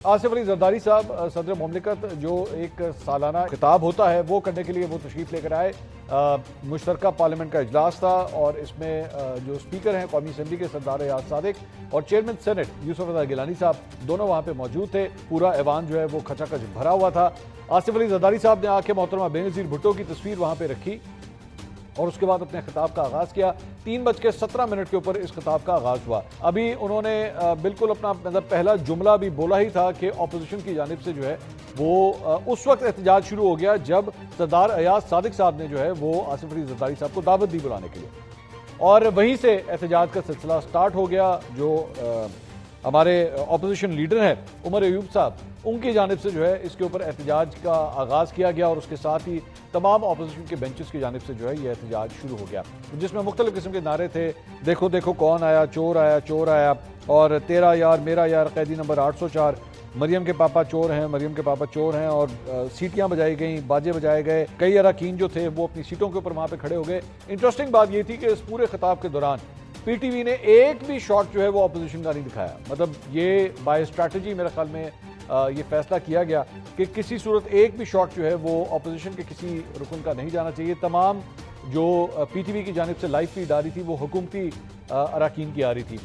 आसिफ अली जरदारी साहब सदर मुमलिकत जो एक सालाना खिताब होता है वो करने के लिए वो तशरीफ़ लेकर आए। मुश्तरका पार्लियामेंट का इजलास था और इसमें जो स्पीकर हैं कौमी असम्बली के सरदार एजाज सादिक और चेयरमैन सेनेट यूसुफ रज़ा गिलानी साहब दोनों वहाँ पे मौजूद थे। पूरा ऐवान जो है वो खचाखच भरा हुआ था। आसिफ अली जरदारी साहब ने आके मोहतरमा बेनज़ीर भुट्टो की तस्वीर वहाँ पे रखी और उसके बाद अपने खिताब का आगाज़ किया। 3:17 के ऊपर इस खिताब का आगाज़ हुआ। अभी उन्होंने बिल्कुल अपना मतलब पहला जुमला भी बोला ही था कि अपोजिशन की जानिब से जो है वो उस वक्त एहतजाज शुरू हो गया जब सरदार एजाज सादिक साहब ने जो है वो आसिफ अली जरदारी साहब को दावत दी बुलाने के लिए, और वहीं से एहतजाज का सिलसिला स्टार्ट हो गया। जो हमारे अपोजिशन लीडर हैं उमर अयूब साहब, उनकी जानिब से जो है इसके ऊपर एहतजाज का आगाज़ किया गया और उसके साथ ही तमाम अपोजिशन के बेंचेस की जानिब से जो है ये एहतजाज शुरू हो गया, जिसमें मुख्तलिफ किस्म के नारे थे। देखो देखो कौन आया, चोर आया, चोर आया, और तेरा यार मेरा यार, कैदी नंबर 804, मरियम के पापा चोर हैं, मरियम के पापा चोर हैं, और सीटियाँ बजाई गई, बाजे बजाए गए। कई अरकान जो थे वो अपनी सीटों के ऊपर वहाँ पर खड़े हो गए। इंटरेस्टिंग बात ये थी कि इस पूरे खिताब के दौरान पीटीवी ने एक भी शॉट जो है वो अपोजिशन का नहीं दिखाया। मतलब ये बाय स्ट्रैटेजी मेरे ख्याल में ये फैसला किया गया कि किसी सूरत एक भी शॉट जो है वो अपोजिशन के किसी रुकन का नहीं जाना चाहिए। तमाम जो पीटीवी की जानिब से लाइव फीड आ रही थी वो हुकूमती अरकान की आ रही थी।